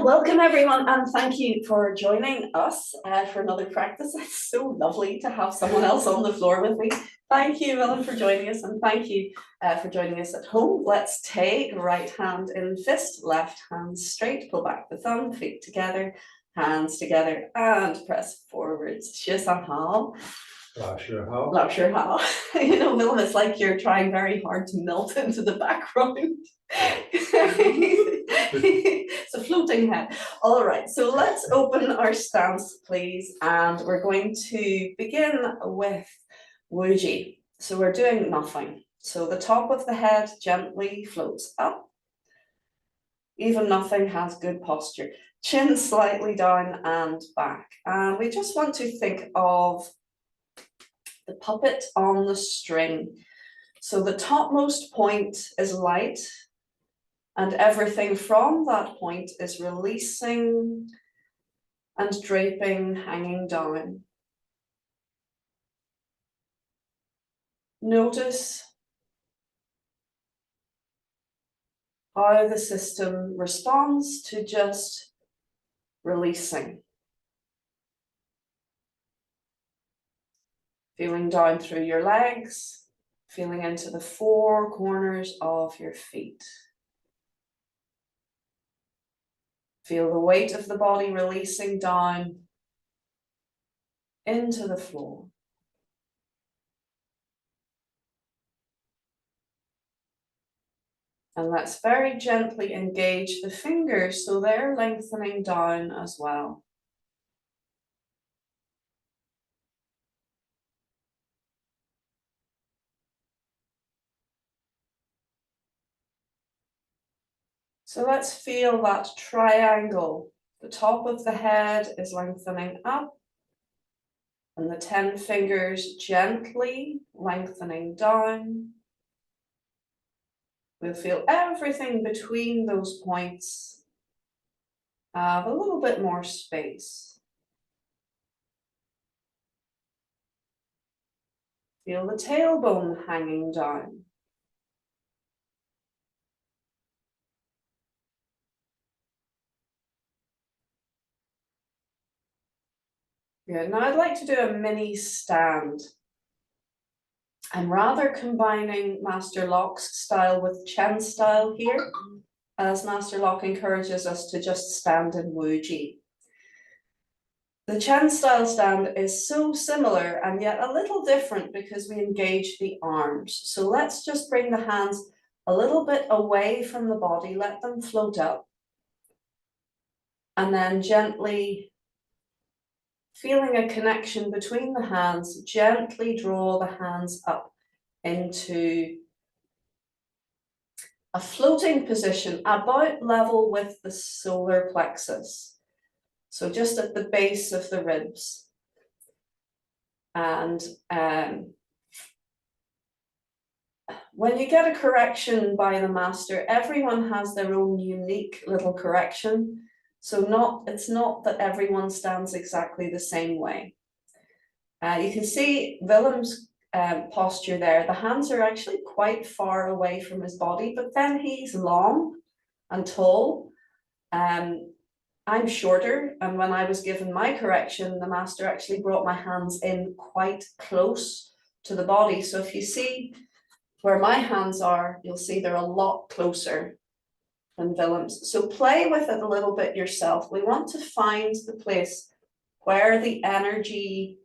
Welcome everyone, and thank you for joining us for another practice. It's so lovely to have someone else on the floor with me. Thank you, Ellen, for joining us, and thank you for joining us at home. Let's take right hand in fist, left hand straight, pull back the thumb, feet together, hands together, and press forwards. Shusahal. Hao. You know, Willem, it's like you're trying very hard to melt into the background. It's a floating head. All right, so let's open our stance, please. And we're going to begin with Wuji. So we're doing nothing. So the top of the head gently floats up. Even nothing has good posture. Chin slightly down and back. And we just want to think of the puppet on the string. So the topmost point is light, and everything from that point is releasing and draping, hanging down. Notice how the system responds to just releasing. Feeling down through your legs, feeling into the four corners of your feet. Feel the weight of the body releasing down into the floor. And let's very gently engage the fingers so they're lengthening down as well. So let's feel that triangle. The top of the head is lengthening up, and the 10 fingers gently lengthening down. We'll feel everything between those points have a little bit more space. Feel the tailbone hanging down. Good. Now I'd like to do a mini stand. I'm rather combining Master Lock's style with Chen style here, as Master Lock encourages us to just stand in Wuji. The Chen style stand is so similar and yet a little different because we engage the arms. So let's just bring the hands a little bit away from the body, let them float up, and then gently feeling a connection between the hands, gently draw the hands up into a floating position about level with the solar plexus. So just at the base of the ribs. And when you get a correction by the master, everyone has their own unique little correction. So it's not that everyone stands exactly the same way. You can see Willem's posture there. The hands are actually quite far away from his body, but then he's long and tall. I'm shorter, and when I was given my correction, the master actually brought my hands in quite close to the body. So if you see where my hands are, you'll see they're a lot closer than Willem's. So play with it a little bit yourself. We want to find the place where the energy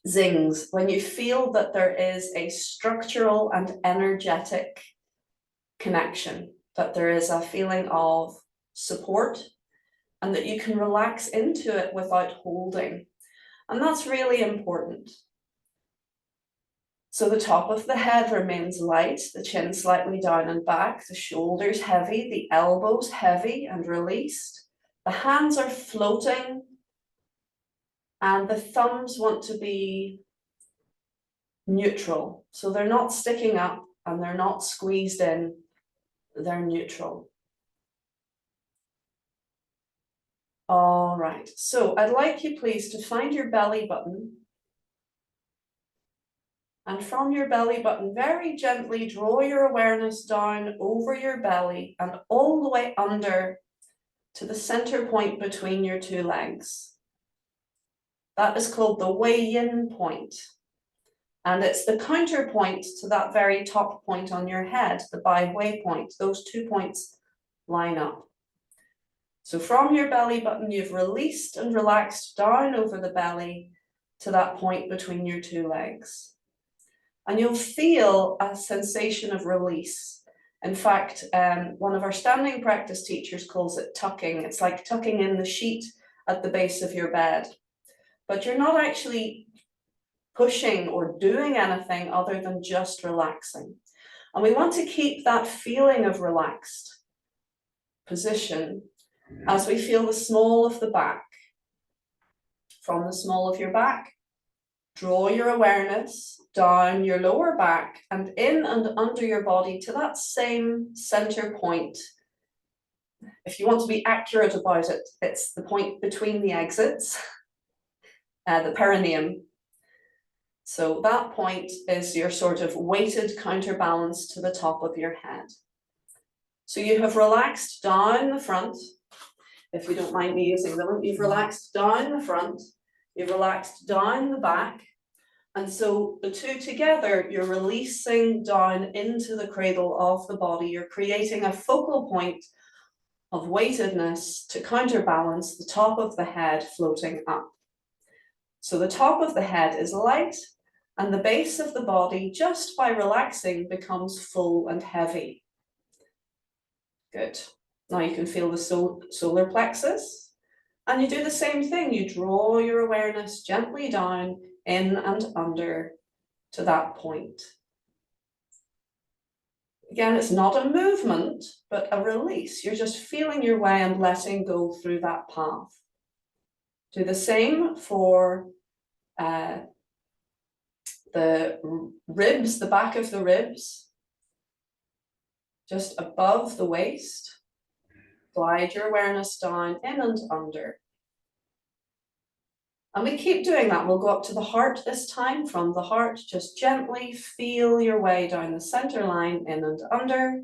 zings, when you feel that there is a structural and energetic connection, that there is a feeling of support, and that you can relax into it without holding. And that's really important. So the top of the head remains light, the chin slightly down and back, the shoulders heavy, the elbows heavy and released. The hands are floating, and the thumbs want to be neutral. So they're not sticking up and they're not squeezed in, they're neutral. All right, so I'd like you please to find your belly button And from your belly button, very gently draw your awareness down over your belly and all the way under to the center point between your two legs. That is called the Wei-Yin point. And it's the counterpoint to that very top point on your head, the Bai Hui point. Those 2 points line up. So from your belly button, you've released and relaxed down over the belly to that point between your two legs. And you'll feel a sensation of release. In fact, one of our standing practice teachers calls it tucking. It's like tucking in the sheet at the base of your bed. But you're not actually pushing or doing anything other than just relaxing. And we want to keep that feeling of relaxed position as we feel the small of the back. From the small of your back, draw your awareness down your lower back and in and under your body to that same center point. If you want to be accurate about it, it's the point between the exits, the perineum. So that point is your sort of weighted counterbalance to the top of your head. So you have relaxed down the front. If you don't mind me using them, you've relaxed down the front, you've relaxed down the back. And so the two together, you're releasing down into the cradle of the body. You're creating a focal point of weightedness to counterbalance the top of the head floating up. So the top of the head is light, and the base of the body, just by relaxing, becomes full and heavy. Good. Now you can feel the solar plexus, and you do the same thing. You draw your awareness gently down, in and under to that point. Again, it's not a movement, but a release. You're just feeling your way and letting go through that path. Do the same for the ribs, the back of the ribs, just above the waist. Glide your awareness down, in and under. And we keep doing that. We'll go up to the heart this time. From the heart, just gently feel your way down the center line, in and under.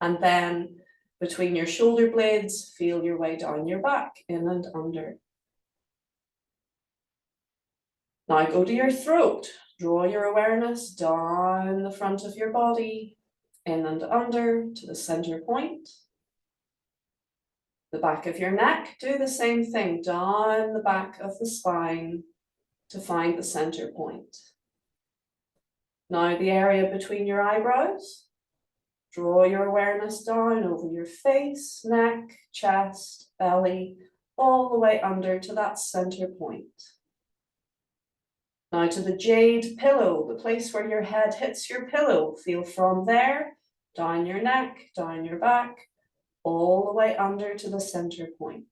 And then between your shoulder blades, feel your way down your back, in and under. Now go to your throat. Draw your awareness down the front of your body, in and under to the center point. The back of your neck, do the same thing, down the back of the spine to find the center point. Now the area between your eyebrows, draw your awareness down over your face, neck, chest, belly, all the way under to that center point. Now to the jade pillow, the place where your head hits your pillow. Feel from there, down your neck, down your back, all the way under to the center point.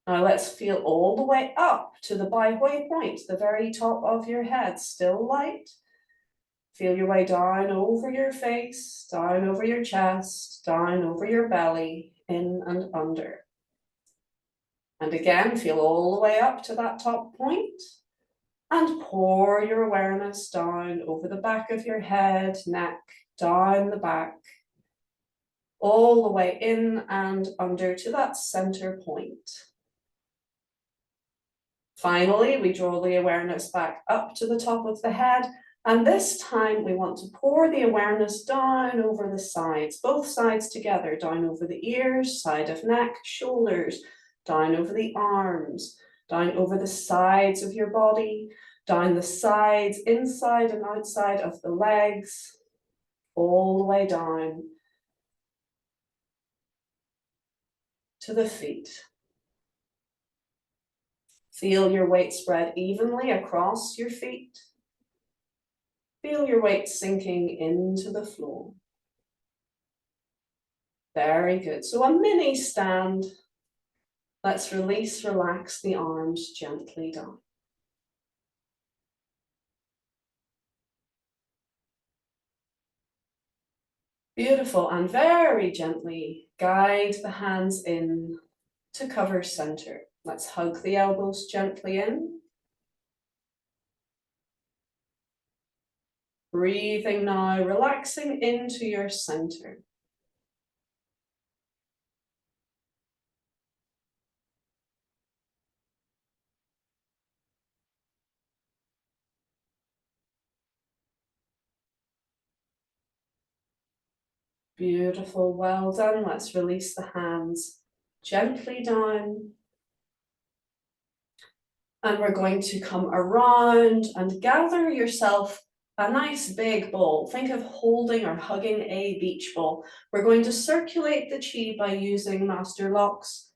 Now let's feel all the way up to the Bai Hui point, the very top of your head, still light. Feel your way down over your face, down over your chest, down over your belly, in and under. And again, feel all the way up to that top point and pour your awareness down over the back of your head, neck, down the back, all the way in and under to that center point. Finally, we draw the awareness back up to the top of the head, and this time we want to pour the awareness down over the sides, both sides together, down over the ears, side of neck, shoulders, down over the arms, down over the sides of your body, down the sides, inside and outside of the legs, all the way down to the feet. Feel your weight spread evenly across your feet. Feel your weight sinking into the floor. Very good. So a mini stand. Let's release, relax the arms gently down. Beautiful, and very gently guide the hands in to cover center. Let's hug the elbows gently in. Breathing now, relaxing into your center. Beautiful, well done. Let's release the hands gently down. And we're going to come around and gather yourself a nice big ball. Think of holding or hugging a beach ball. We're going to circulate the chi by using master locks.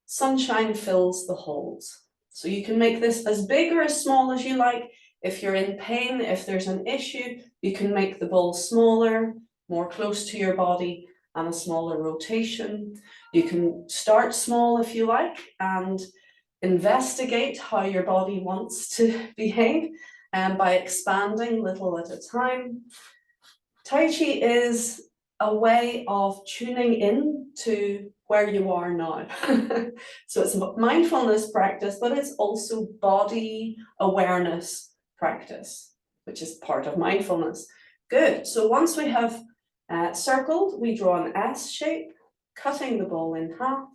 Sunshine fills the holes. So you can make this as big or as small as you like. If you're in pain, if there's an issue, you can make the ball smaller, more close to your body, and a smaller rotation. You can start small if you like and investigate how your body wants to behave by expanding little at a time. Tai Chi is a way of tuning in to where you are now. So it's a mindfulness practice, but it's also body awareness practice, which is part of mindfulness. Good. So once we have circled, we draw an S shape, cutting the ball in half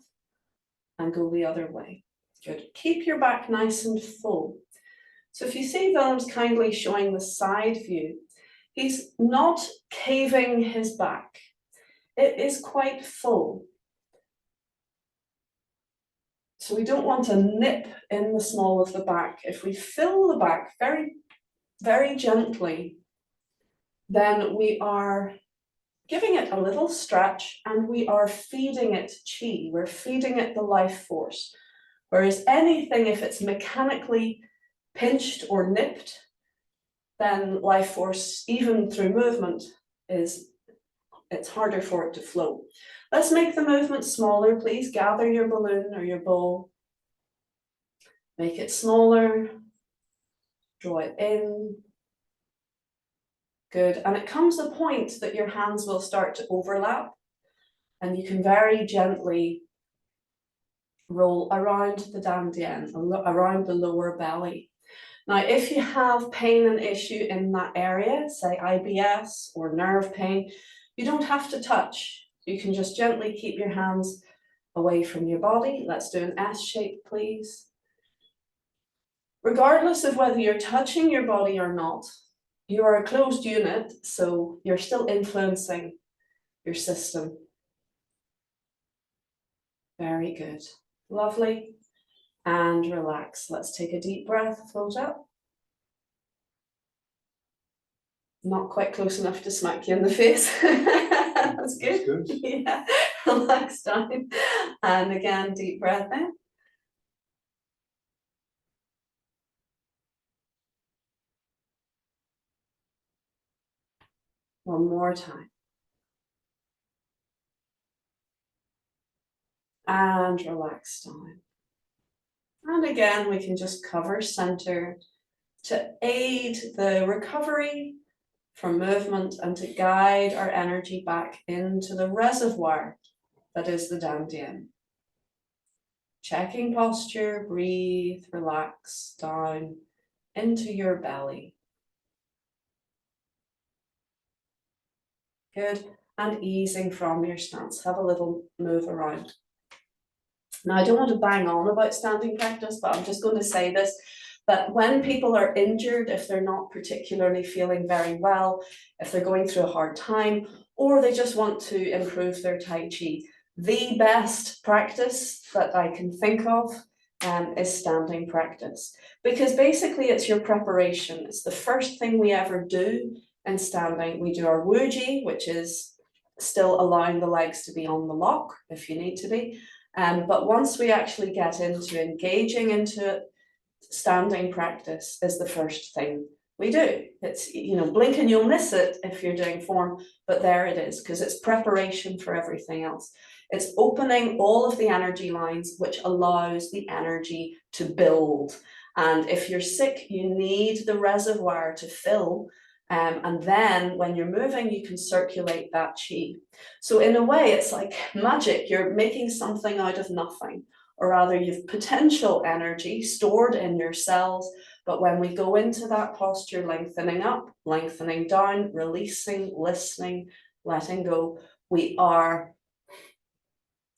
and go the other way. Good. Keep your back nice and full. So if you see Willem's kindly showing the side view, he's not caving his back. It is quite full. So we don't want to nip in the small of the back. If we fill the back very, very gently, then we are giving it a little stretch and we are feeding it qi. We're feeding it the life force. Whereas anything, if it's mechanically pinched or nipped, then life force, even through movement, it's harder for it to flow. Let's make the movement smaller, please. Gather your balloon or your bowl. Make it smaller. Draw it in. Good. And it comes a point that your hands will start to overlap, and you can very gently roll around the dantian, around the lower belly. Now, if you have pain and issue in that area, say IBS or nerve pain, you don't have to touch. You can just gently keep your hands away from your body. Let's do an S shape, please. Regardless of whether you're touching your body or not, you are a closed unit, so you're still influencing your system. Very good. Lovely. And relax. Let's take a deep breath, float up. Not quite close enough to smack you in the face. That's good. That's good. Yeah, relax down. And again, deep breath in. One more time. And relax down. And again, we can just cover center to aid the recovery from movement and to guide our energy back into the reservoir that is the dantian. Checking posture, breathe, relax down into your belly. Good. And easing from your stance. Have a little move around. Now, I don't want to bang on about standing practice, but I'm just going to say this, that when people are injured, if they're not particularly feeling very well, if they're going through a hard time, or they just want to improve their Tai Chi, the best practice that I can think of is standing practice. Because basically it's your preparation. It's the first thing we ever do in standing. We do our wuji, which is still allowing the legs to be on the lock if you need to be. But once we actually get into engaging into it, standing practice is the first thing we do. It's, you know, blink and you'll miss it if you're doing form, but there it is, because it's preparation for everything else. It's opening all of the energy lines, which allows the energy to build. And if you're sick, you need the reservoir to fill. And then when you're moving, you can circulate that chi. So in a way, it's like magic. You're making something out of nothing, or rather you've potential energy stored in your cells. But when we go into that posture, lengthening up, lengthening down, releasing, listening, letting go, we are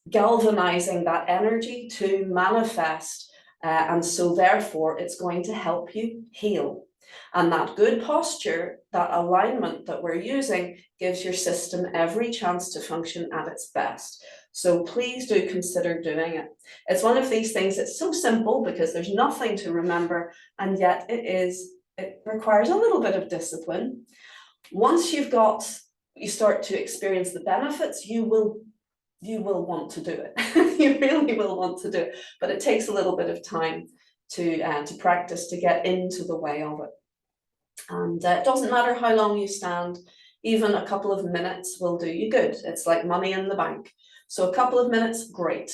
galvanizing that energy to manifest. And so therefore, it's going to help you heal. And that good posture, that alignment that we're using, gives your system every chance to function at its best. So please do consider doing it. It's one of these things that's so simple because there's nothing to remember, and yet it requires a little bit of discipline. Once you start to experience the benefits, you will want to do it. You really will want to do it, but it takes a little bit of time to practice, to get into the way of it. And it doesn't matter how long you stand, even a couple of minutes will do you good. It's like money in the bank. So a couple of minutes, great.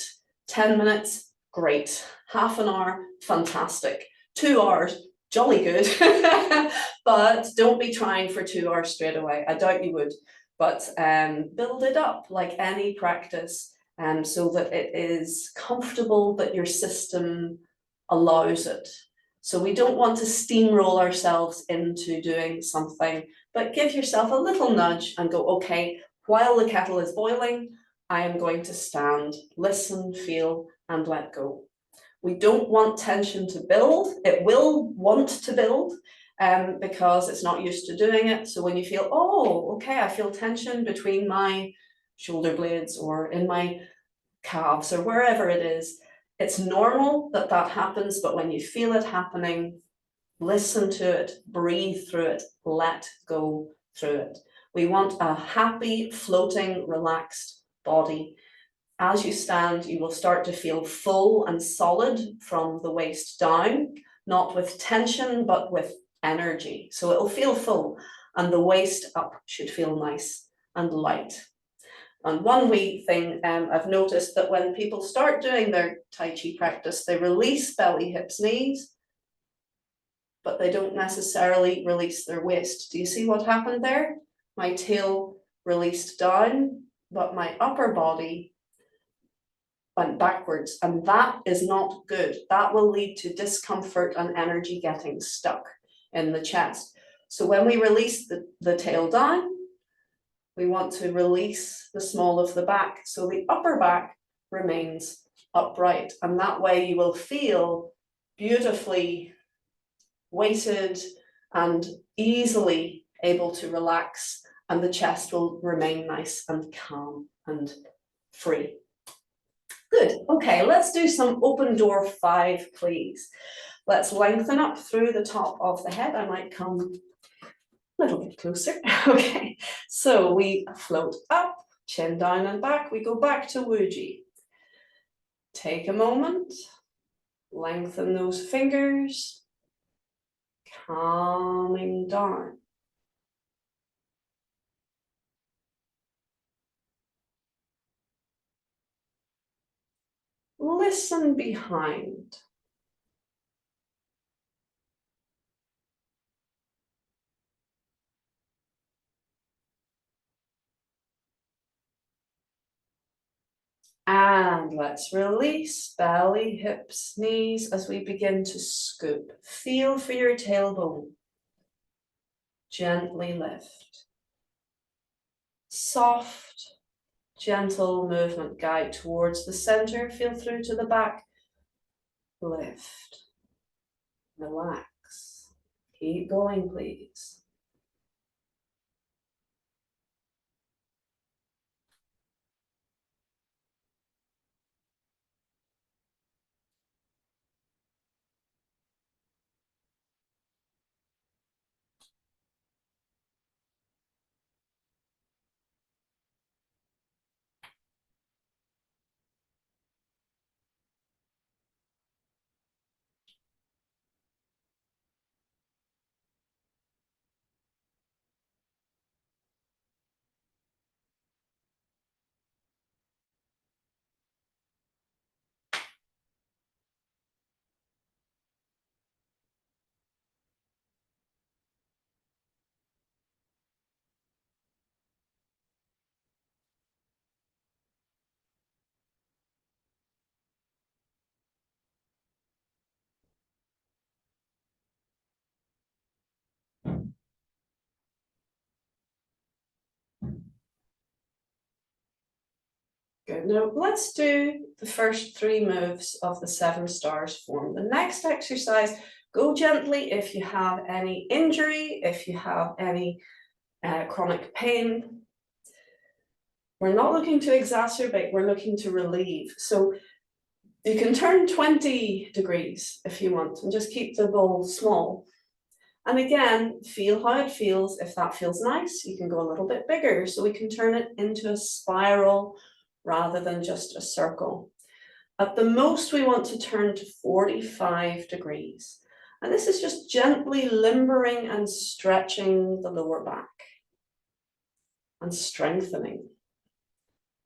10 minutes, great. Half an hour, fantastic. 2 hours, jolly good. But don't be trying for 2 hours straight away. I doubt you would. But build it up like any practice, so that it is comfortable, that your system allows it. So we don't want to steamroll ourselves into doing something, but give yourself a little nudge and go, okay, while the kettle is boiling, I am going to stand, listen, feel, and let go. We don't want tension to build. It will want to build because it's not used to doing it. So when you feel, oh, okay, I feel tension between my shoulder blades or in my calves or wherever it is, it's normal that that happens, but when you feel it happening, listen to it, breathe through it, let go through it. We want a happy, floating, relaxed body. As you stand, you will start to feel full and solid from the waist down, not with tension, but with energy. So it'll feel full, and the waist up should feel nice and light. And one wee thing I've noticed that when people start doing their Tai Chi practice, they release belly, hips, knees, but they don't necessarily release their waist. Do you see what happened there? My tail released down, but my upper body went backwards, and that is not good. That will lead to discomfort and energy getting stuck in the chest. So when we release the tail down, we want to release the small of the back, so the upper back remains upright, and that way you will feel beautifully weighted and easily able to relax, and the chest will remain nice and calm and free. Good. Okay, let's do some open door 5, please. Let's lengthen up through the top of the head. I might come a little bit closer. Okay, so we float up, chin down and back. We go back to Wuji. Take a moment, lengthen those fingers, calming down. Listen behind. And let's release belly, hips, knees as we begin to scoop. Feel for your tailbone. Gently lift. Soft, gentle movement, guide towards the center. Feel through to the back. Lift. Relax. Keep going, please. Good. Now let's do the first 3 moves of the 7 stars form. The next exercise, go gently if you have any injury, if you have any chronic pain. We're not looking to exacerbate, we're looking to relieve. So you can turn 20 degrees if you want and just keep the bowl small. And again, feel how it feels. If that feels nice, you can go a little bit bigger. So we can turn it into a spiral rather than just a circle. At the most, we want to turn to 45 degrees. And this is just gently limbering and stretching the lower back and strengthening.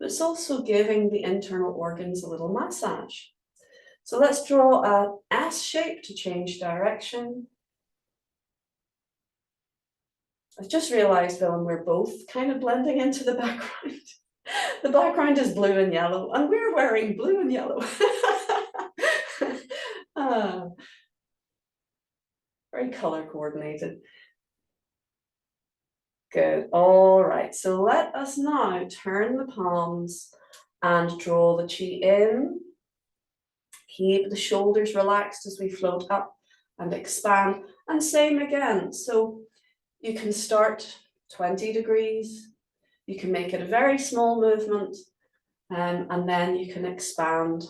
But it's also giving the internal organs a little massage. So let's draw an S shape to change direction. I've just realized, Willem, we're both kind of blending into the background. The background is blue and yellow, and we're wearing blue and yellow. Very color coordinated. Good. All right. So let us now turn the palms and draw the Qi in. Keep the shoulders relaxed as we float up and expand. And same again. So you can start 20 degrees. You can make it a very small movement, and then you can expand.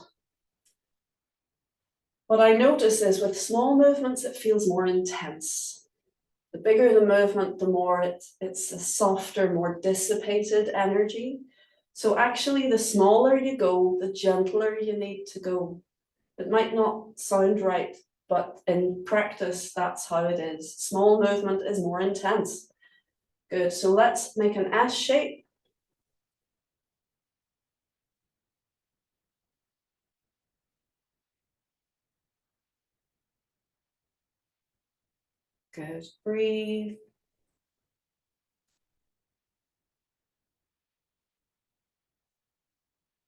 What I notice is with small movements, it feels more intense. The bigger the movement, the more it's a softer, more dissipated energy. So actually, the smaller you go, the gentler you need to go. It might not sound right, but in practice, that's how it is. Small movement is more intense. Good, so let's make an S shape. Good, breathe.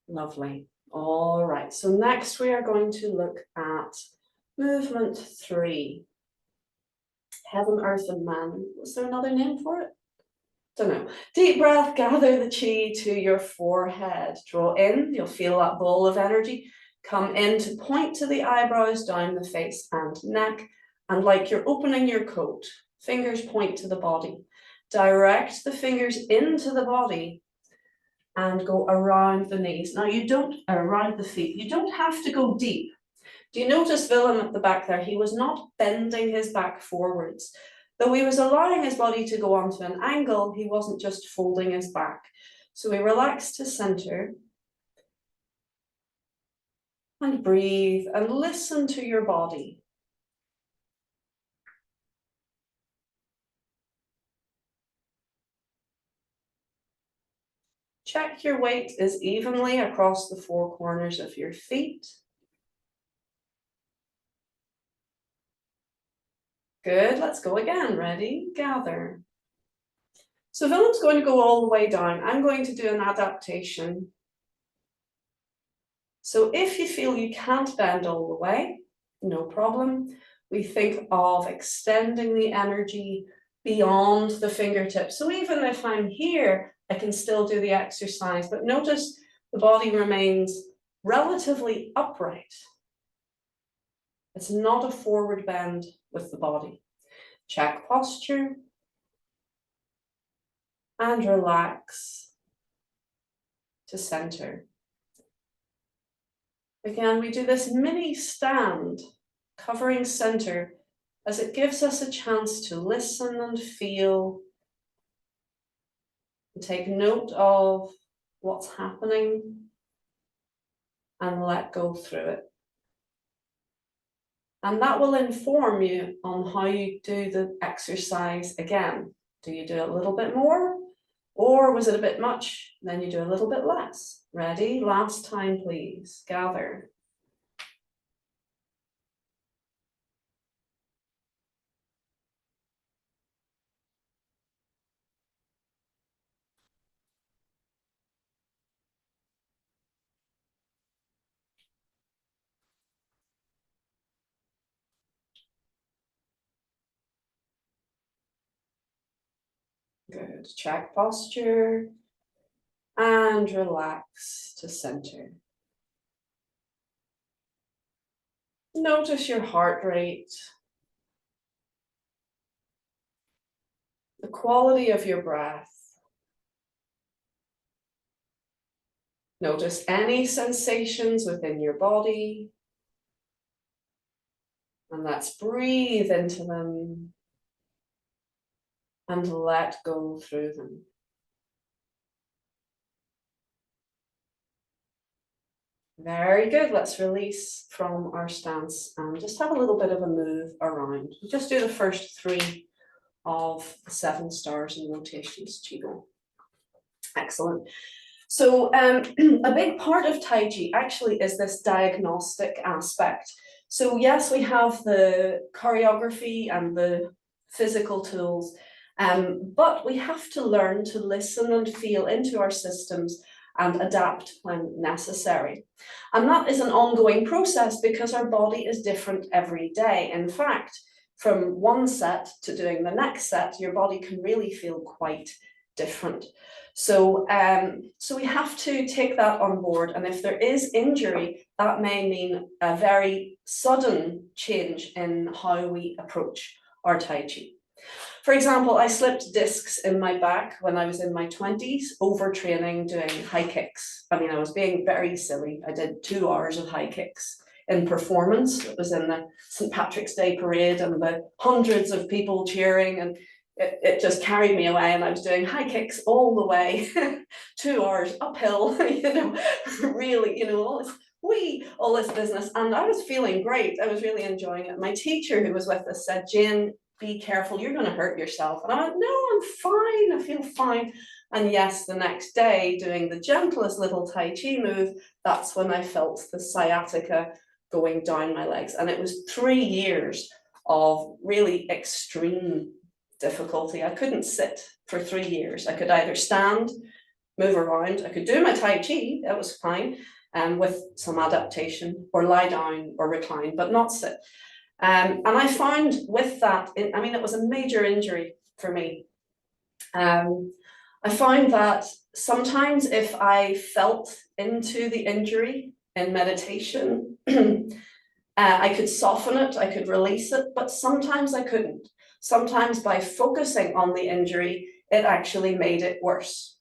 Lovely. All right, so next we are going to look at movement 3. Heaven, earth, and man. Was there another name for it? Don't know. Deep breath, gather the chi to your forehead. Draw in, you'll feel that ball of energy. Come in to point to the eyebrows, down the face and neck. And like you're opening your coat, fingers point to the body. Direct the fingers into the body and go around the knees. Now you don't, around the feet, you don't have to go deep. Do you notice Willem at the back there? He was not bending his back forwards. Though he was allowing his body to go onto an angle, he wasn't just folding his back. So we relax to center and breathe and listen to your body. Check your weight is evenly across the 4 corners of your feet. Good, let's go again. Ready? Gather. So Willem's going to go all the way down. I'm going to do an adaptation. So if you feel you can't bend all the way, no problem. We think of extending the energy beyond the fingertips. So even if I'm here, I can still do the exercise, but notice the body remains relatively upright. It's not a forward bend with the body. Check posture and relax to center. Again, we do this mini stand covering center as it gives us a chance to listen and feel and take note of what's happening and let go through it. And that will inform you on how you do the exercise again. Do you do a little bit more? Or was it a bit much? Then you do a little bit less. Ready? Last time, please. Gather. Good. Check posture. and relax to center. Notice your heart rate, the quality of your breath. Notice any sensations within your body, and let's breathe into them and let go through them. Very good. Let's release from our stance and just have a little bit of a move around. We'll just do the first 3 of the 7 stars and rotations, Qi Gong. Excellent. So a big part of Tai Chi actually is this diagnostic aspect. So yes, we have the choreography and the physical tools, but we have to learn to listen and feel into our systems and adapt when necessary. And that is an ongoing process because our body is different every day. In fact, from one set to doing the next set, your body can really feel quite different. So we have to take that on board. And if there is injury, that may mean a very sudden change in how we approach our Tai Chi. For example, I slipped discs in my back when I was in my 20s, overtraining doing high kicks. I mean, I was being very silly. I did 2 hours of high kicks in performance. It was in the St. Patrick's Day parade and the hundreds of people cheering, and it just carried me away, and I was doing high kicks all the way, 2 hours uphill, really, all this business. And I was feeling great. I was really enjoying it. My teacher who was with us said, "Jane, be careful, you're going to hurt yourself." And I went, "No, I'm fine, I feel fine." And yes, the next day, doing the gentlest little Tai Chi move, that's when I felt the sciatica going down my legs. And it was 3 years of really extreme difficulty. I couldn't sit for 3 years. I could either stand, move around, I could do my Tai Chi, that was fine, with some adaptation, or lie down or recline, but not sit. And I found with that, it was a major injury for me. I found that sometimes if I felt into the injury in meditation, I could soften it, I could release it, but sometimes I couldn't. Sometimes by focusing on the injury, it actually made it worse.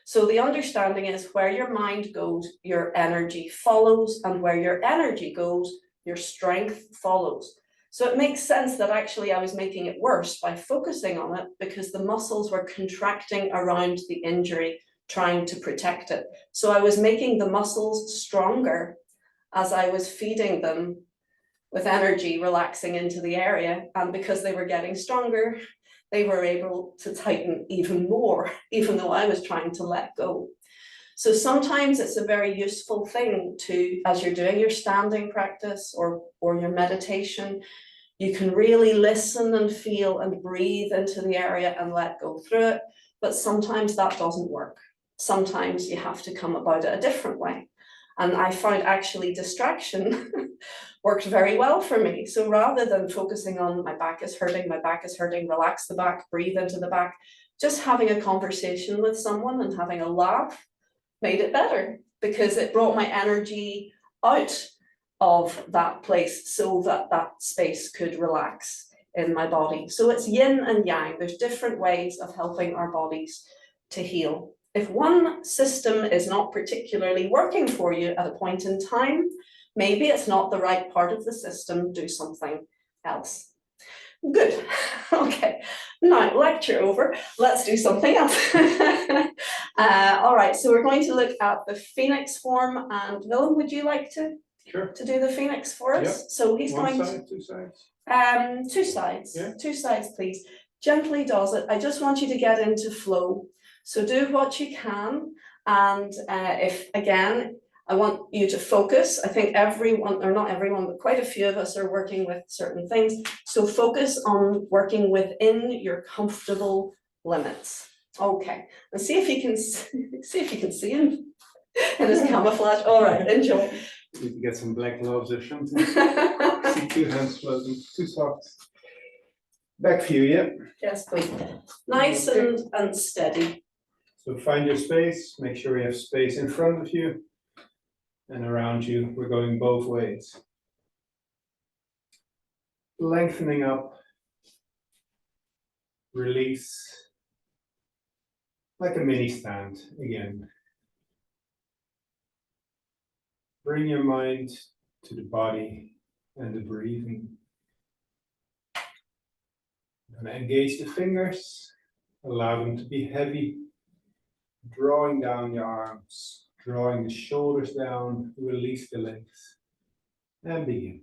So the understanding is where your mind goes, your energy follows, and where your energy goes, your strength follows. So it makes sense that actually I was making it worse by focusing on it, because the muscles were contracting around the injury, trying to protect it. So I was making the muscles stronger as I was feeding them with energy, relaxing into the area. And because they were getting stronger, they were able to tighten even more, even though I was trying to let go. So sometimes it's a very useful thing to, as you're doing your standing practice or your meditation, you can really listen and feel and breathe into the area and let go through it. But sometimes that doesn't work. Sometimes you have to come about it a different way. And I found actually distraction worked very well for me. So rather than focusing on my back is hurting, relax the back, breathe into the back, just having a conversation with someone and having a laugh made it better, because it brought my energy out of that place so that that space could relax in my body. So it's yin and yang. There's different ways of helping our bodies to heal. If one system is not particularly working for you at a point in time, maybe it's not the right part of the system, do something else. Good. Okay, now lecture over. Let's do something else. All right, so we're going to look at the Phoenix form, and Willem, would you like to do the Phoenix for us? Yep. So he's One going side, 2 sides? 2 sides. Yeah. 2 sides, please. Gently does it. I just want you to get into flow. So do what you can, and if again, I want you to focus. I think everyone, or not everyone, but quite a few of us are working with certain things. So focus on working within your comfortable limits. Okay, and see if you can see him in his camouflage. All right, enjoy. You need to get some black gloves or something. See 2 hands floating, 2 socks. Back view, yeah. Yes, please. Nice and steady. So find your space, make sure you have space in front of you and around you. We're going both ways. Lengthening up, release, like a mini stand again. Bring your mind to the body and the breathing. I'm going to engage the fingers, allow them to be heavy, drawing down your arms, drawing the shoulders down, release the legs, and begin.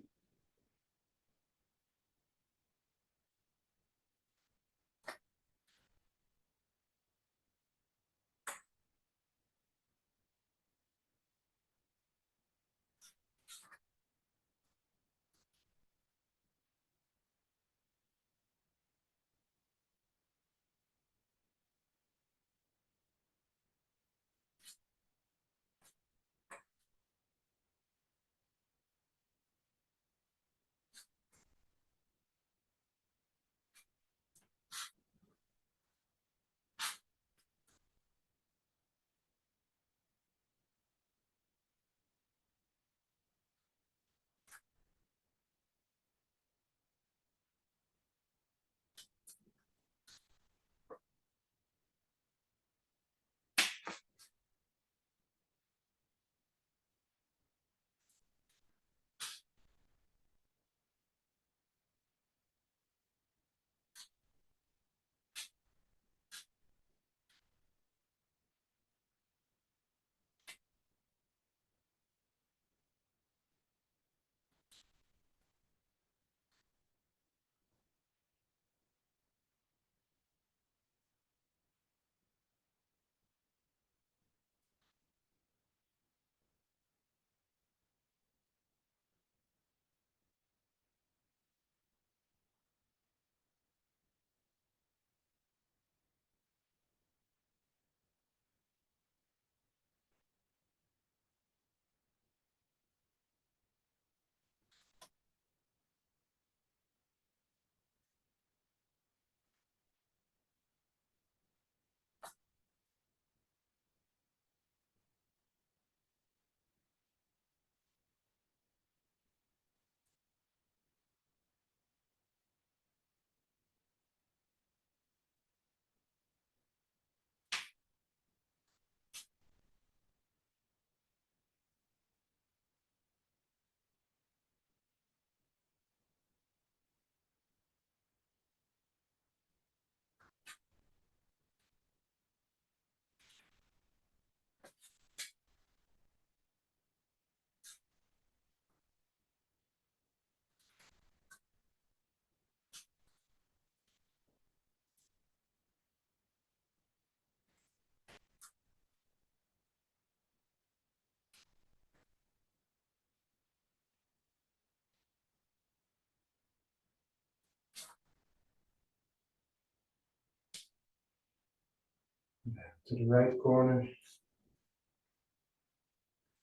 To the right corner.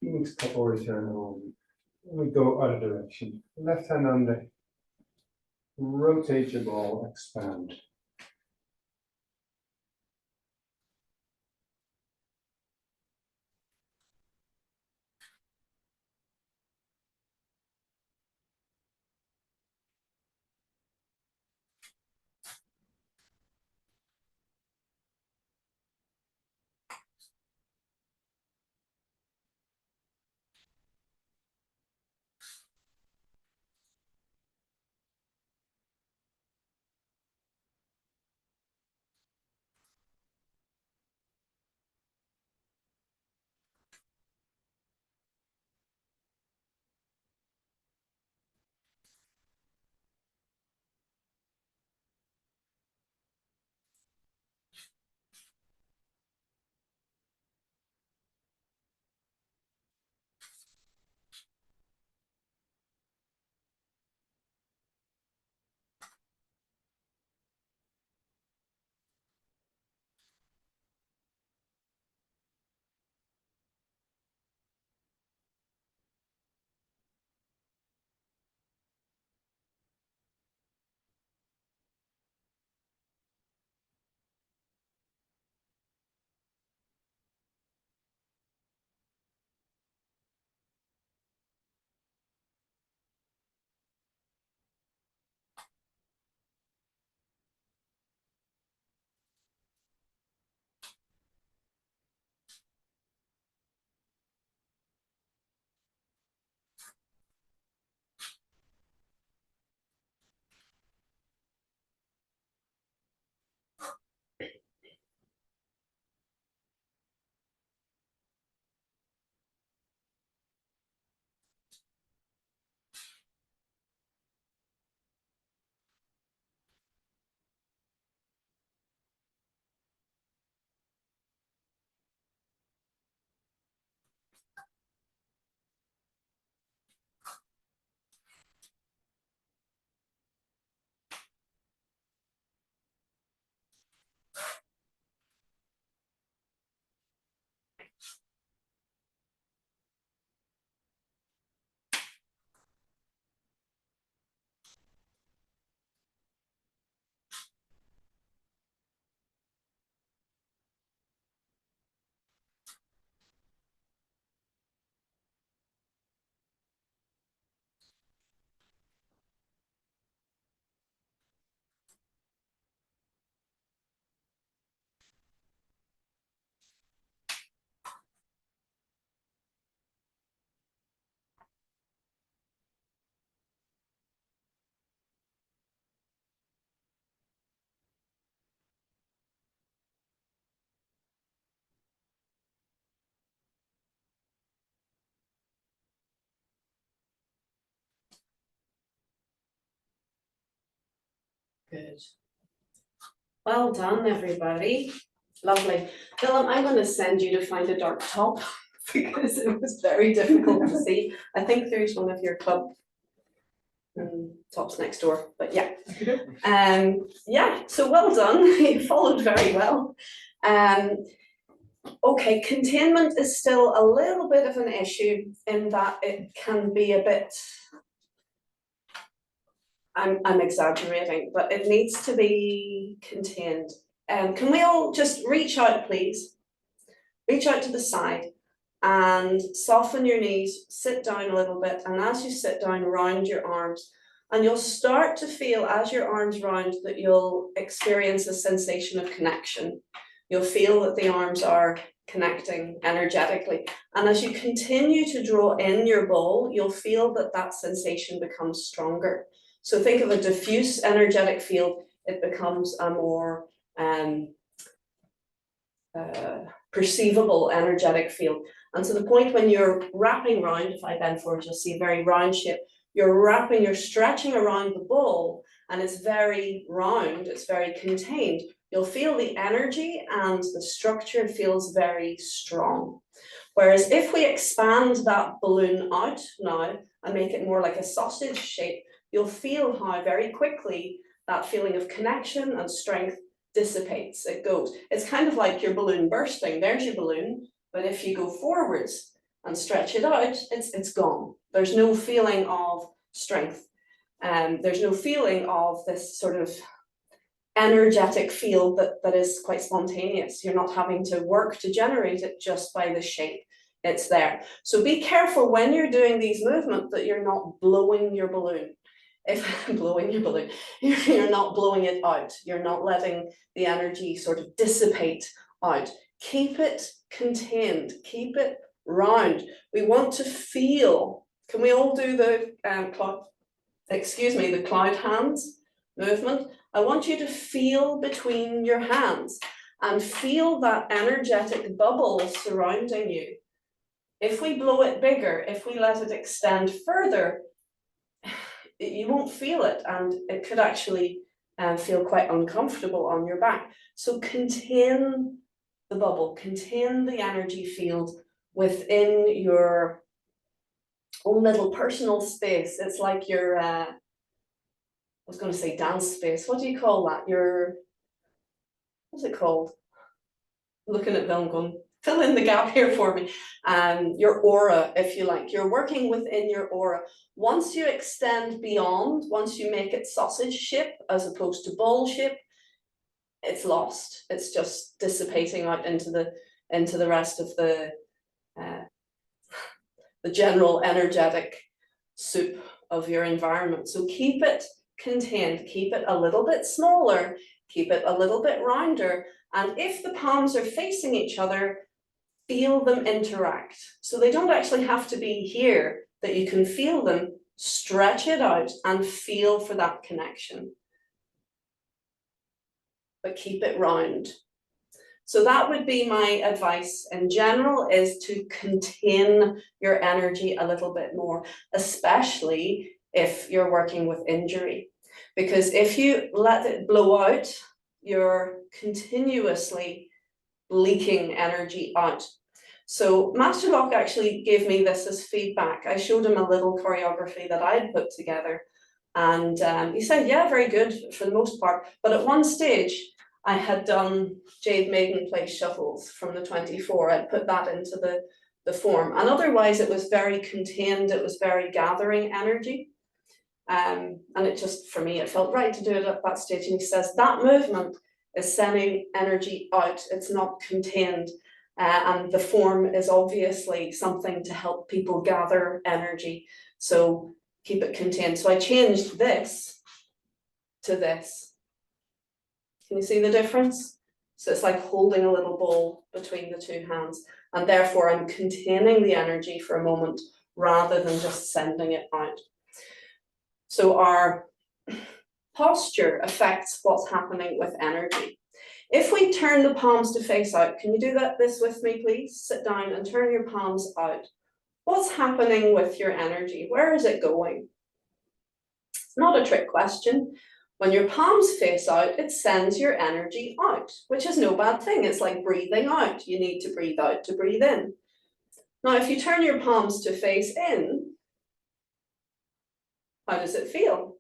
Phoenix couple return home. And we go other direction. Left hand under. Rotate your ball, expand. Good. Well done, everybody. Lovely. Philip, I'm going to send you to find a dark top because it was very difficult to see. I think there's one of your club tops next door, but yeah. Yeah, so well done. You followed very well. Okay, containment is still a little bit of an issue in that it can be a bit, I'm exaggerating, but it needs to be contained. Can we all just reach out, please? Reach out to the side and soften your knees, sit down a little bit, and as you sit down, round your arms. And you'll start to feel, as your arms round, that you'll experience a sensation of connection. You'll feel that the arms are connecting energetically. And as you continue to draw in your ball, you'll feel that that sensation becomes stronger. So think of a diffuse energetic field. It becomes a more perceivable energetic field. And to the point when you're wrapping round, if I bend forward, you'll see a very round shape. You're stretching around the ball, and it's very round, it's very contained. You'll feel the energy and the structure feels very strong. Whereas if we expand that balloon out now and make it more like a sausage shape, you'll feel how very quickly that feeling of connection and strength dissipates, it goes. It's kind of like your balloon bursting. There's your balloon, but if you go forwards and stretch it out, it's gone. There's no feeling of strength. There's no feeling of this sort of energetic field that is quite spontaneous. You're not having to work to generate it just by the shape. It's there. So be careful when you're doing these movements that you're not blowing your balloon. If blowing your balloon, you're not blowing it out. You're not letting the energy sort of dissipate out. Keep it contained. Keep it round. We want to feel. Can we all do the the cloud hands movement? I want you to feel between your hands and feel that energetic bubble surrounding you. If we blow it bigger, if we let it extend further, you won't feel it, and it could actually feel quite uncomfortable on your back. So contain the bubble, contain the energy field within your own little personal space. It's like your, I was going to say dance space. What do you call that? What's it called? Looking at them going, fill in the gap here for me. Your aura, if you like. You're working within your aura. Once you extend beyond, once you make it sausage shape as opposed to ball shape, it's lost. It's just dissipating out into the rest of the general energetic soup of your environment. So keep it contained, keep it a little bit smaller, keep it a little bit rounder. And if the palms are facing each other, feel them interact. So they don't actually have to be here, that you can feel them, stretch it out and feel for that connection. But keep it round. So that would be my advice in general, is to contain your energy a little bit more, especially if you're working with injury. Because if you let it blow out, you're continuously leaking energy out. So Master Locke actually gave me this as feedback. I showed him a little choreography that I'd put together, and he said, yeah, very good for the most part. But at one stage, I had done Jade Maiden play shuffles from the 24. I'd put that into the form. And otherwise, it was very contained. It was very gathering energy. And it just, for me, it felt right to do it at that stage. And he says, that movement is sending energy out. It's not contained. And the form is obviously something to help people gather energy. So keep it contained. So I changed this to this. Can you see the difference? So it's like holding a little ball between the two hands, and therefore I'm containing the energy for a moment rather than just sending it out. So our posture affects what's happening with energy. If we turn the palms to face out, can you do this with me, please? Sit down and turn your palms out. What's happening with your energy? Where is it going? It's not a trick question. When your palms face out, it sends your energy out, which is no bad thing. It's like breathing out. You need to breathe out to breathe in. Now, if you turn your palms to face in, how does it feel?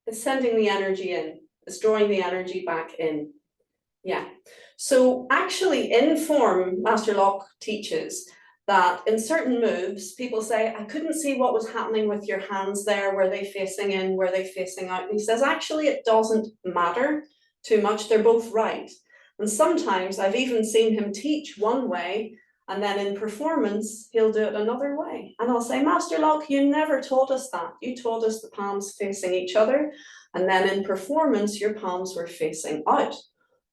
It's sending the energy in. It's drawing the energy back in. Yeah. So actually in form, Master Locke teaches that in certain moves, people say, I couldn't see what was happening with your hands there. Were they facing in? Were they facing out? And he says, actually, it doesn't matter too much. They're both right. And sometimes I've even seen him teach one way, and then in performance, he'll do it another way. And I'll say, Master Locke, you never taught us that. You taught us the palms facing each other. And then in performance, your palms were facing out.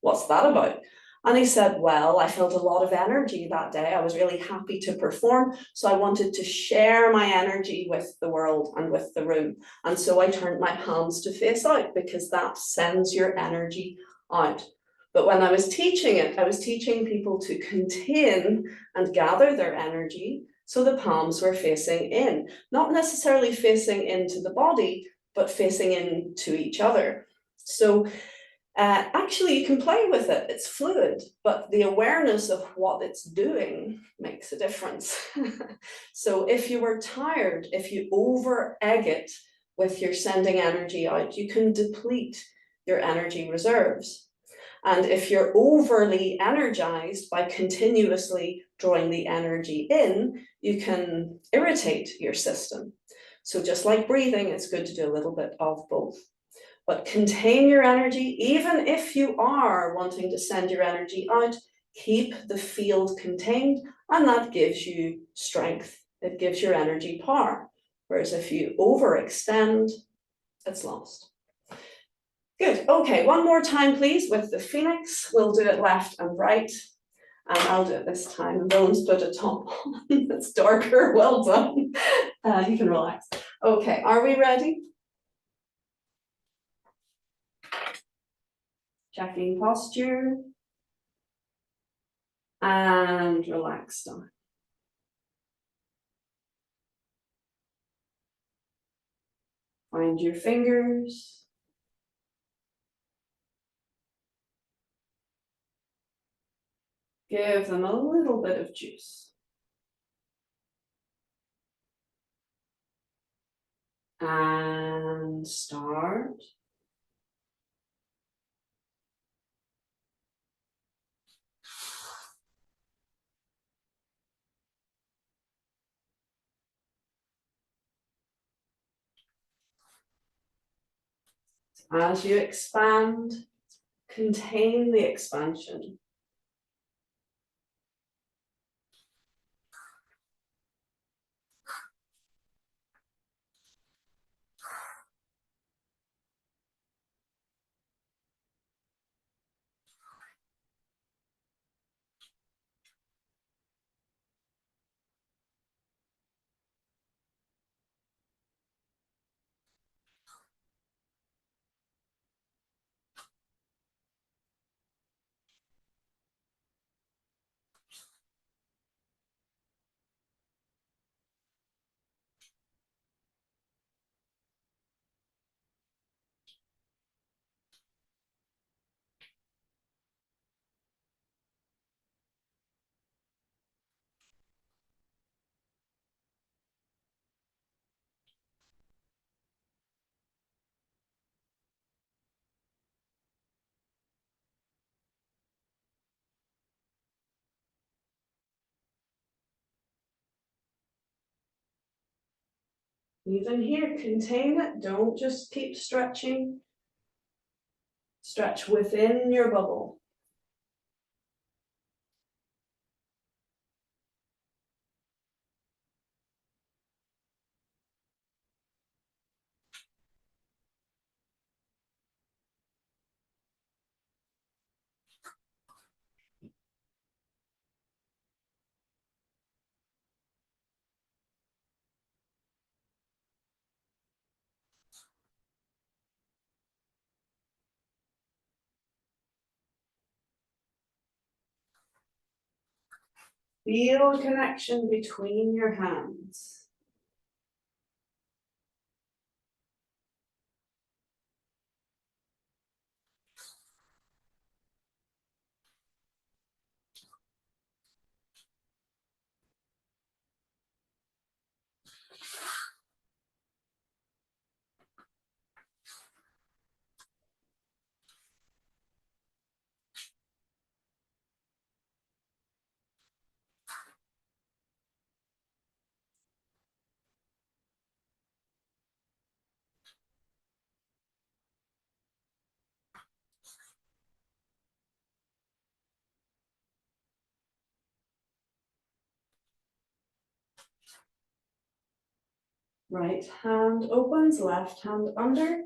What's that about? And he said, well, I felt a lot of energy that day. I was really happy to perform. So I wanted to share my energy with the world and with the room. And so I turned my palms to face out because that sends your energy out. But when I was teaching it, I was teaching people to contain and gather their energy. So the palms were facing in, not necessarily facing into the body, but facing into each other. So actually, you can play with it. It's fluid, but the awareness of what it's doing makes a difference. So if you were tired, if you over egg it with your sending energy out, you can deplete your energy reserves. And if you're overly energized by continuously drawing the energy in, you can irritate your system. So just like breathing, it's good to do a little bit of both. But contain your energy, even if you are wanting to send your energy out, keep the field contained, and that gives you strength. It gives your energy power. Whereas if you overextend, it's lost. Good, okay, one more time, please, with the Phoenix. We'll do it left and right. And I'll do it this time. Rowan's put a top on. It's darker, well done. You can relax. Okay, are we ready? Checking posture. And relax down. Find your fingers. Give them a little bit of juice. And start. As you expand, contain the expansion. Even here, contain it. Don't just keep stretching. Stretch within your bubble. Feel a connection between your hands. Right hand opens, left hand under.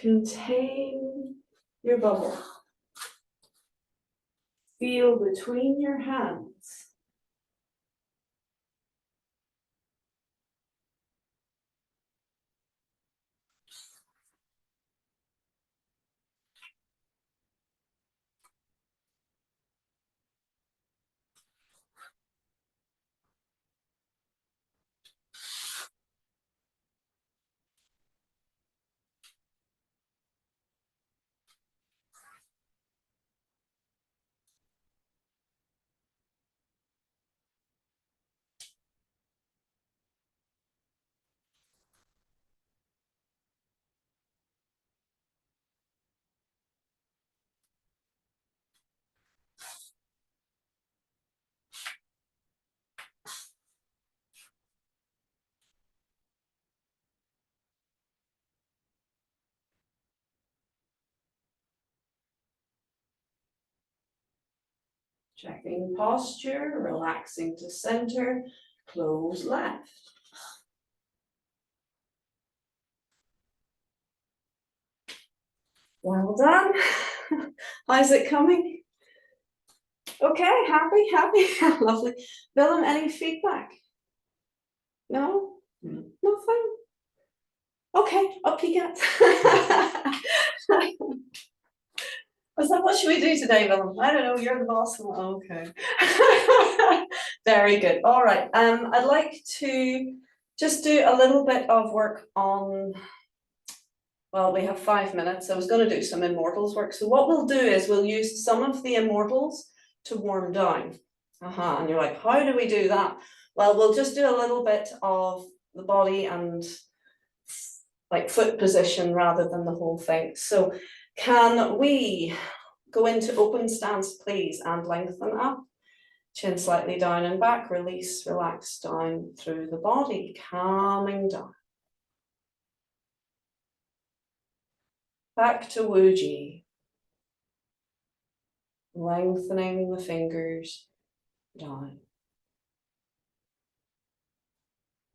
Contain your bubble. Feel between your hands. Checking posture, relaxing to center, close left. Well done. How's it coming? Okay, happy, lovely. Willem, any feedback? No? Nothing? Okay, up you get. I was like, what should we do today, Willem? I don't know, you're the boss. Okay. Very good. All right. I'd like to just do a little bit of work on, well, we have 5 minutes. I was going to do some Immortals work. So what we'll do is we'll use some of the Immortals to warm down. And you're like, how do we do that? Well, we'll just do a little bit of the body and like foot position rather than the whole thing. So can we go into open stance, please, and lengthen up? Chin slightly down and back, release, relax down through the body, calming down. Back to Wuji. Lengthening the fingers down.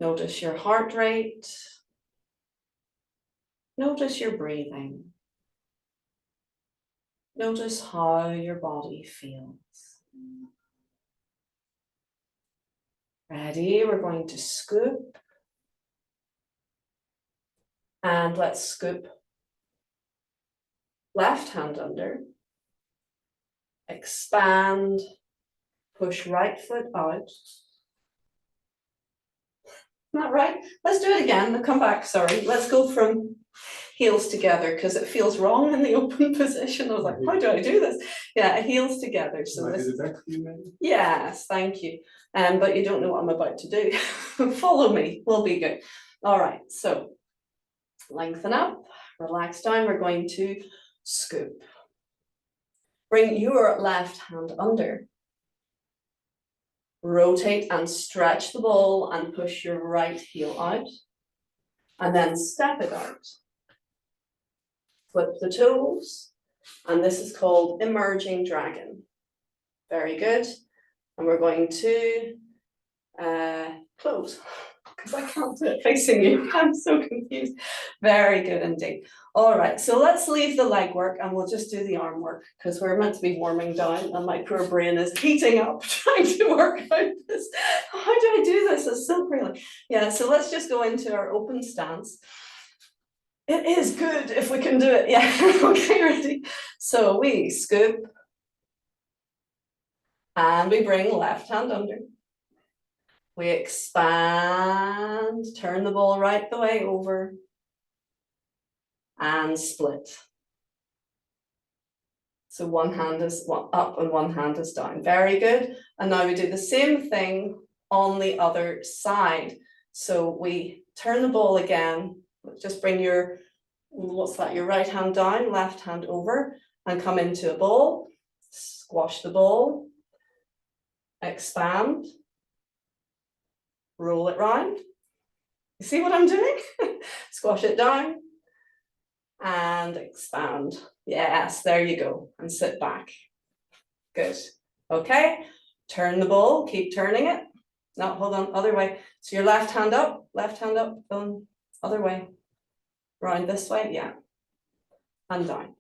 Notice your heart rate. Notice your breathing. Notice how your body feels. Ready? We're going to scoop. And let's scoop. Left hand under. Expand. Push right foot out. Not right. Let's do it again. Come back. Sorry. Let's go from heels together because it feels wrong in the open position. I was like, how do I do this? Yeah, heels together. So Can I this, do the back for you, maybe? yes, thank you. But you don't know what I'm about to do. Follow me, we'll be good. All right, so lengthen up, relax down. We're going to scoop. Bring your left hand under. Rotate and stretch the ball and push your right heel out. And then step it out. Flip the toes. And this is called emerging dragon. Very good. And we're going to close, because I can't do it facing you. I'm so confused. Very good indeed. All right, so let's leave the leg work and we'll just do the arm work, because we're meant to be warming down and my poor brain is heating up trying to work out this. How do I do this? It's so really. Yeah, so let's just go into our open stance. It is good if we can do it. Yeah, okay, ready? So we scoop and we bring left hand under. We expand, turn the ball right the way over, and split. So one hand is up and one hand is down. Very good. And now we do the same thing on the other side. So we turn the ball again, just bring your, what's that, your right hand down, left hand over, and come into a ball, squash the ball, expand, roll it round. You see what I'm doing? Squash it down and expand. Yes, there you go. And sit back. Good. Okay. Turn the ball. Keep turning it. No, hold on. Other way. So your left hand up, going other way. Round this way. Yeah. And down.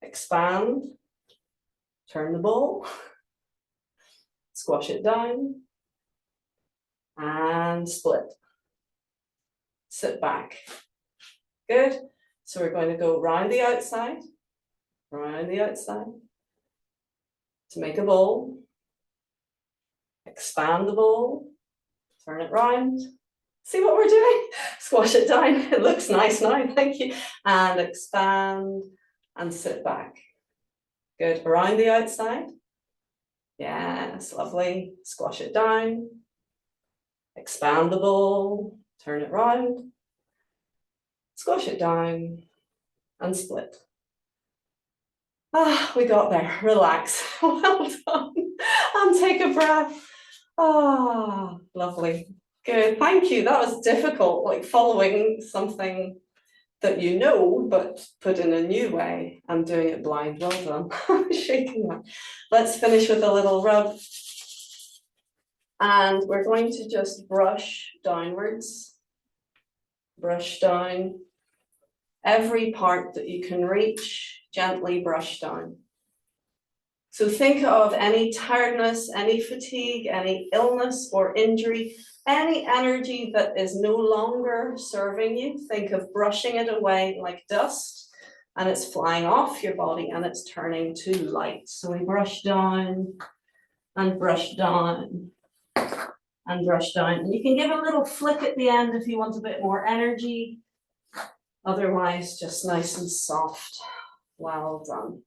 Expand. Turn the ball. Squash it down. And split. Sit back. Good. So we're going to go round the outside to make a ball. Expand the ball, turn it round. See what we're doing? Squash it down. It looks nice now, thank you. And expand and sit back. Good. Around the outside. Yes, lovely. Squash it down. Expand the ball, turn it round. Squash it down and split. Ah, we got there. Relax. Well done. And take a breath. Ah, lovely. Good. Thank you. That was difficult, like following something that you know, but put in a new way and doing it blind. Well done. I'm shaking that. Let's finish with a little rub. And we're going to just brush downwards. Brush down. Every part that you can reach, gently brush down. So think of any tiredness, any fatigue, any illness or injury, any energy that is no longer serving you. Think of brushing it away like dust, and it's flying off your body and it's turning to light. So we brush down and brush down and brush down. And you can give a little flick at the end if you want a bit more energy. Otherwise, just nice and soft. Well done.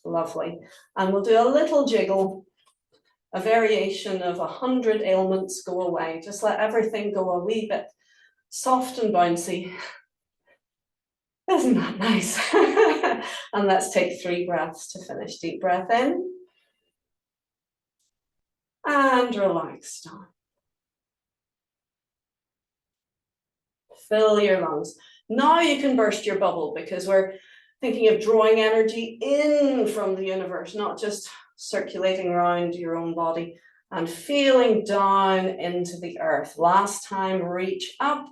Lovely. And we'll do a little jiggle, a variation of 100 ailments go away. Just let everything go a wee bit soft and bouncy. Isn't that nice? And let's take 3 breaths to finish. Deep breath in. And relax down. Fill your lungs. Now you can burst your bubble, because we're thinking of drawing energy in from the universe, not just circulating around your own body, and feeling down into the earth. Last time, reach up.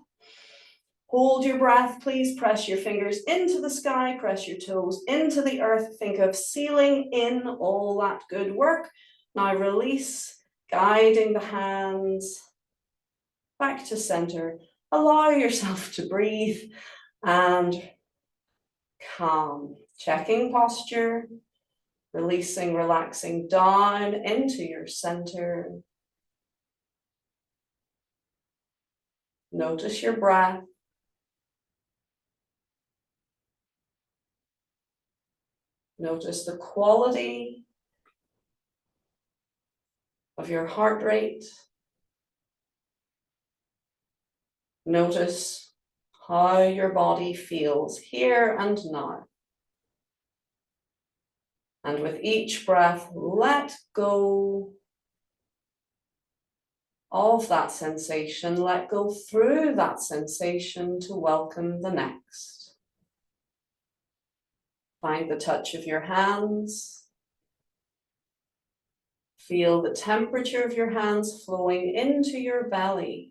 Hold your breath, please. Press your fingers into the sky, press your toes into the earth. Think of sealing in all that good work. Now release, guiding the hands back to center. Allow yourself to breathe and calm. Checking posture, releasing, relaxing down into your center. Notice your breath. Notice the quality of your heart rate. Notice how your body feels here and now. And with each breath, let go of that sensation. Let go through that sensation to welcome the next. Find the touch of your hands. Feel the temperature of your hands flowing into your belly.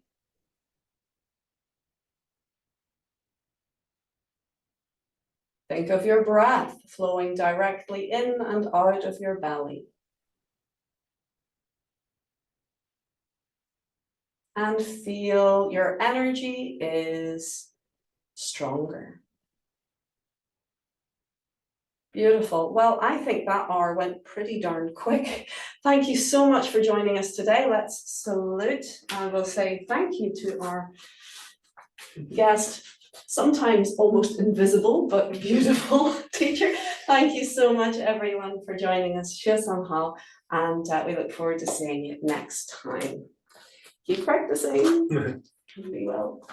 Think of your breath flowing directly in and out of your belly. And feel your energy is stronger. Beautiful. Well, I think that hour went pretty darn quick. Thank you so much for joining us today. Let's salute and we'll say thank you to our guest, sometimes almost invisible but beautiful teacher. Thank you so much, everyone, for joining us. And we look forward to seeing you next time. Keep practicing. Be well.